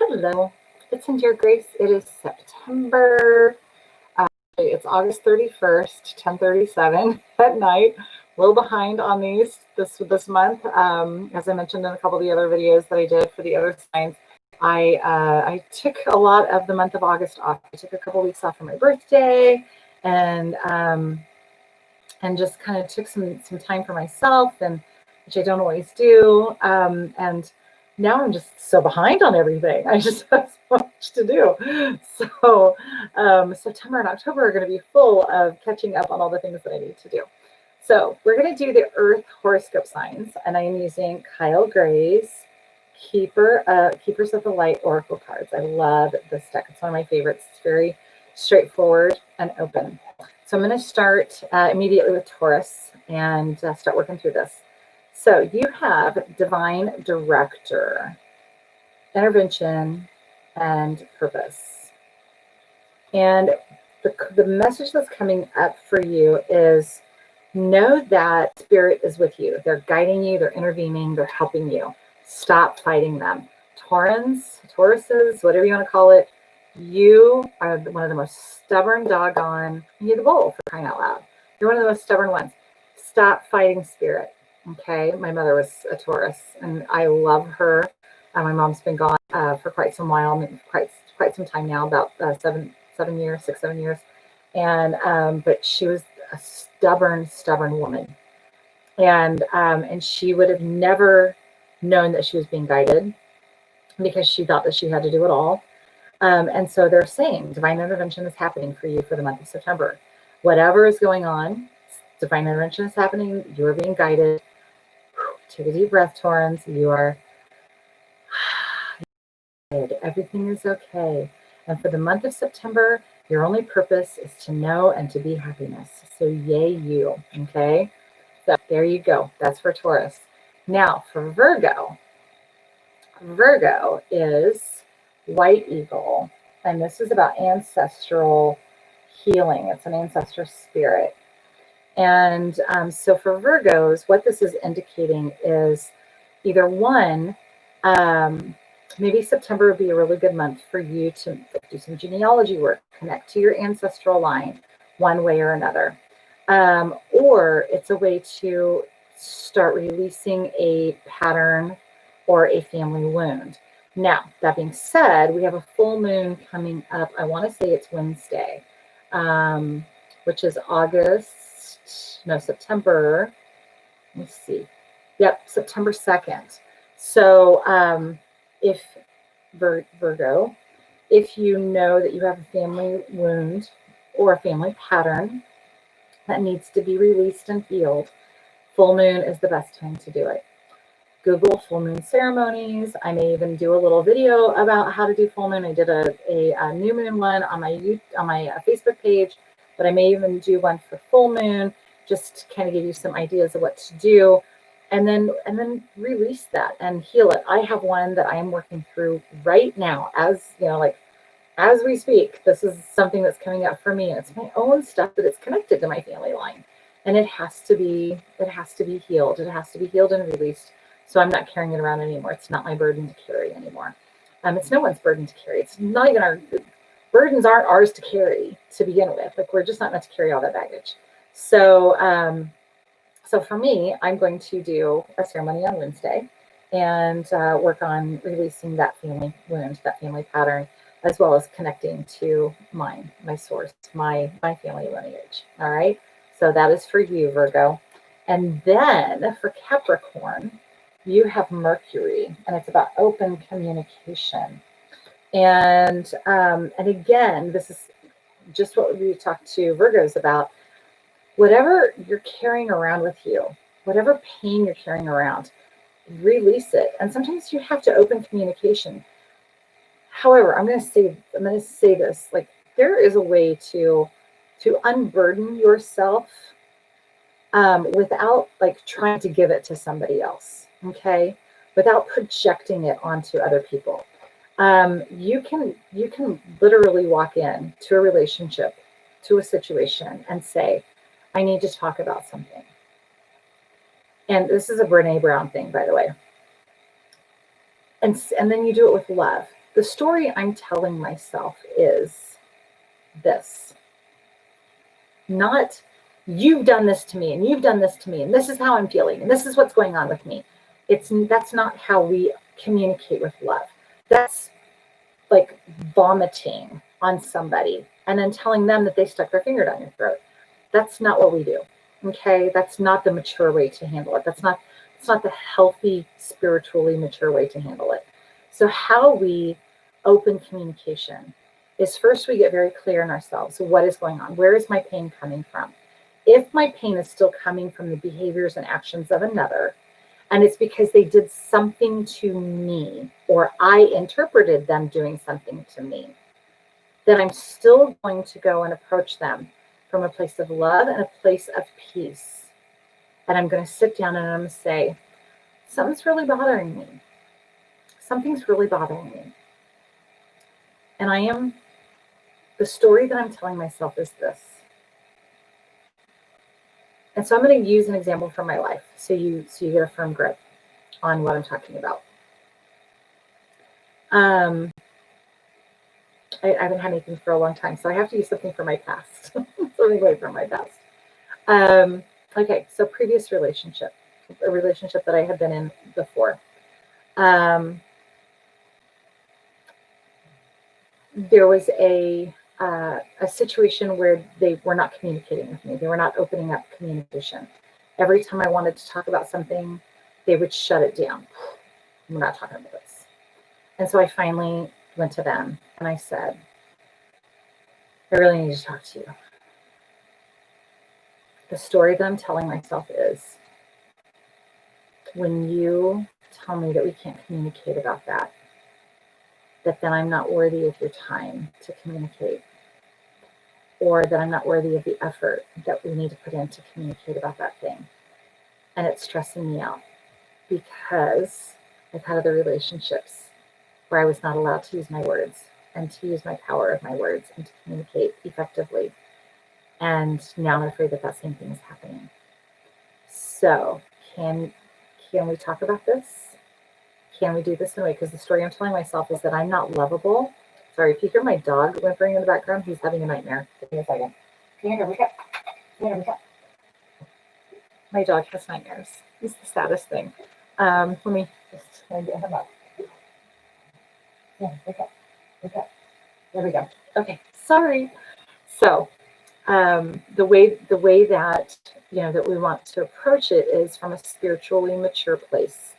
Hello, it's in Dear Grace. It is September. It's August 31st, 10:37 at night. A little behind on these this month. As I mentioned in a couple of the other videos that I did for the other signs, I took a lot of the month of August off. I took a couple weeks off for my birthday, and just kind of took some time for myself, and which I don't always do. And now I'm just so behind on everything. I just have so much to do. So September and October are going to be full of catching up on all the things that I need to do. So we're going to do the Earth horoscope signs, and I am using Kyle Gray's Keepers of the Light Oracle cards. I love this deck. It's one of my favorites. It's very straightforward and open. So I'm going to start immediately with Taurus and start working through this. So you have Divine Director, Intervention, and Purpose. And the message that's coming up for you is know that Spirit is with you. They're guiding you, they're intervening, they're helping you. Stop fighting them. Tauruses, whatever you want to call it, you are one of the most stubborn you're the bull, for crying out loud. You're one of the most stubborn ones. Stop fighting Spirit. Okay, my mother was a Taurus, and I love her. My mom's been gone for quite some while, quite some time now, about 6, 7 years. And but she was a stubborn woman, and she would have never known that she was being guided because she thought that she had to do it all. And so they're saying divine intervention is happening for you for the month of September. Whatever is going on, divine intervention is happening. You are being guided. Take a deep breath, Taurans. You are good. Everything is okay. And for the month of September, your only purpose is to know and to be happiness. So yay you. Okay. So there you go. That's for Taurus. Now for Virgo. Virgo is White Eagle. And this is about ancestral healing. It's an ancestor spirit. And so for Virgos, what this is indicating is either one, maybe September would be a really good month for you to do some genealogy work, connect to your ancestral line one way or another. Or it's a way to start releasing a pattern or a family wound. Now, that being said, we have a full moon coming up. I want to say it's Wednesday, which is September. Let me see. Yep, September 2nd. So if Virgo, if you know that you have a family wound or a family pattern that needs to be released and healed, full moon is the best time to do it. Google full moon ceremonies. I may even do a little video about how to do full moon. I did a new moon one on my Facebook page, but I may even do one for full moon, just to kind of give you some ideas of what to do, and then release that and heal it. I have one that I am working through right now, as you know, like as we speak. This is something that's coming up for me, and it's my own stuff, but it's connected to my family line, and it has to be healed. It has to be healed and released. So I'm not carrying it around anymore. It's not my burden to carry anymore. It's no one's burden to carry. It's not even our burdens aren't ours to carry to begin with. Like, we're just not meant to carry all that baggage. So, so for me, I'm going to do a ceremony on Wednesday and work on releasing that family wound, that family pattern, as well as connecting to my source, my family lineage. All right. So that is for you, Virgo. And then for Capricorn, you have Mercury, and it's about open communication. And again, this is just what we talked to Virgos about. Whatever you're carrying around with you, whatever pain you're carrying around, release it. And sometimes you have to open communication. However, I'm going to say this, like, there is a way to unburden yourself without like trying to give it to somebody else. Okay, without projecting it onto other people. You can literally walk in to a relationship, to a situation, and say, I need to talk about something. And this is a Brene Brown thing, by the way. And then you do it with love. The story I'm telling myself is this. Not, you've done this to me and you've done this to me and this is how I'm feeling and this is what's going on with me. That's not how we communicate with love. That's like vomiting on somebody and then telling them that they stuck their finger down your throat. That's not what we do. Okay, that's not the mature way to handle it. It's not the healthy, spiritually mature way to handle it. So how we open communication is, first we get very clear in ourselves. What is going on? Where is my pain coming from? If my pain is still coming from the behaviors and actions of another, and it's because they did something to me, or I interpreted them doing something to me, then I'm still going to go and approach them from a place of love and a place of peace. And I'm going to sit down and I'm going to say, something's really bothering me. Something's really bothering me. And the story that I'm telling myself is this. And so I'm going to use an example from my life so you get a firm grip on what I'm talking about. I haven't had anything for a long time, so I have to use something from my past. Something away from my past. Okay, so previous relationship, a relationship that I had been in before. There was a situation where they were not communicating with me. They were not opening up communication. Every time I wanted to talk about something, they would shut it down. We're not talking about this. And so I finally went to them and I said, I really need to talk to you. The story that I'm telling myself is, when you tell me that we can't communicate about that then I'm not worthy of your time to communicate, or that I'm not worthy of the effort that we need to put in to communicate about that thing. And it's stressing me out because I've had other relationships where I was not allowed to use my words and to use my power of my words and to communicate effectively. And now I'm afraid that same thing is happening. So can we talk about this? Can we do this in a way? Because the story I'm telling myself is that I'm not lovable. Sorry, if you hear my dog whimpering in the background, he's having a nightmare. Give me a second. Come here, wake up. Come here, wake up. My dog has nightmares. It's the saddest thing. Let me just get him up. Yeah, wake up. Wake up. There we go. Okay, sorry. So the way that that we want to approach it is from a spiritually mature place.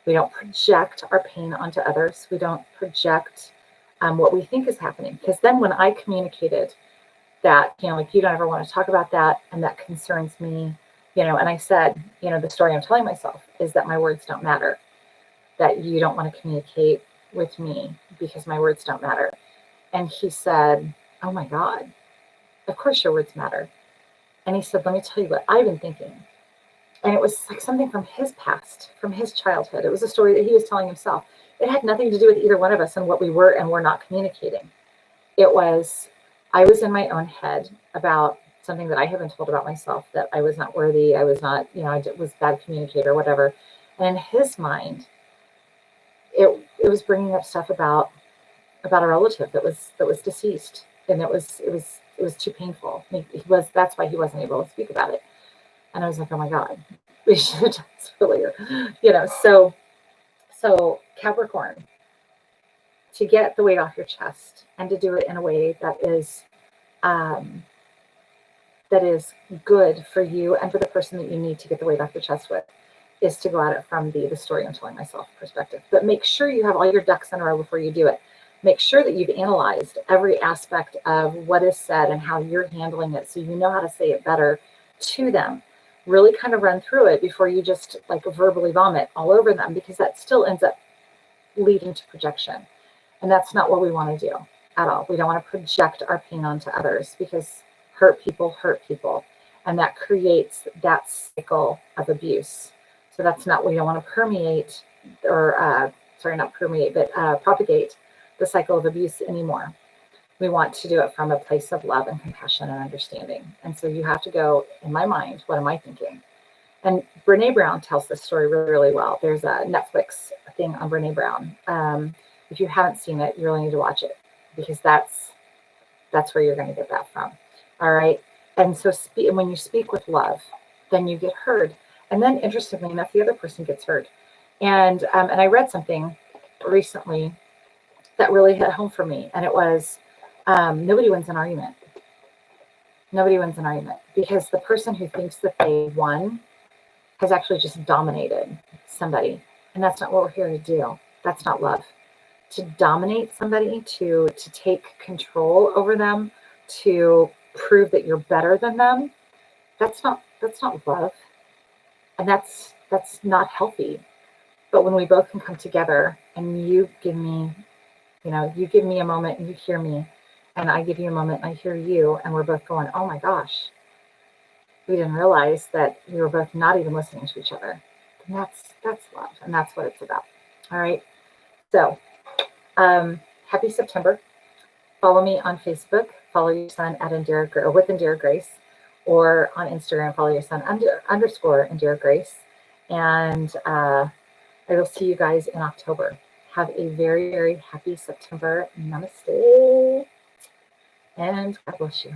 We don't project our pain onto others. We don't project what we think is happening. Because then when I communicated that, like, you don't ever want to talk about that, and that concerns me, and I said, the story I'm telling myself is that my words don't matter, that you don't want to communicate with me because my words don't matter. And he said, oh my God, of course your words matter. And he said, let me tell you what I've been thinking. And it was like something from his past, from his childhood. It was a story that he was telling himself. It had nothing to do with either one of us and what we were and were not communicating. It was, I was in my own head about something that I had been told about myself, that I was not worthy. I was not, I was a bad communicator, whatever. And in his mind, it was bringing up stuff about a relative that was deceased. And it was too painful. That's why he wasn't able to speak about it. And I was like, oh my God, we should have done this earlier. So Capricorn, to get the weight off your chest and to do it in a way that is good for you and for the person that you need to get the weight off your chest with, is to go at it from the story I'm telling myself perspective. But make sure you have all your ducks in a row before you do it. Make sure that you've analyzed every aspect of what is said and how you're handling it, so you know how to say it better to them. Really kind of run through it before you just like verbally vomit all over them, because that still ends up leading to projection. And that's not what we want to do at all. We don't want to project our pain onto others, because hurt people. And that creates that cycle of abuse. So that's not, we don't want to permeate or, propagate the cycle of abuse anymore. We want to do it from a place of love and compassion and understanding. And so you have to go, in my mind, what am I thinking? And Brene Brown tells this story really, really well. There's a Netflix thing on Brene Brown. If you haven't seen it, you really need to watch it, because that's where you're going to get that from. All right. And so when you speak with love, then you get heard. And then interestingly enough, the other person gets heard. And I read something recently that really hit home for me. And it was, nobody wins an argument. Nobody wins an argument, because the person who thinks that they won has actually just dominated somebody. And that's not what we're here to do. That's not love. To dominate somebody, to take control over them, to prove that you're better than them, that's not love. And that's not healthy. But when we both can come together and you give me a moment and you hear me, and I give you a moment and I hear you, and we're both going, oh my gosh, we didn't realize that we were both not even listening to each other. And that's love, and that's what it's about. All right. So happy September. Follow me on Facebook. Follow your son at with Indira Grace, or on Instagram, follow your son _ Indira Grace. And I will see you guys in October. Have a very, very happy September. Namaste. And God bless you.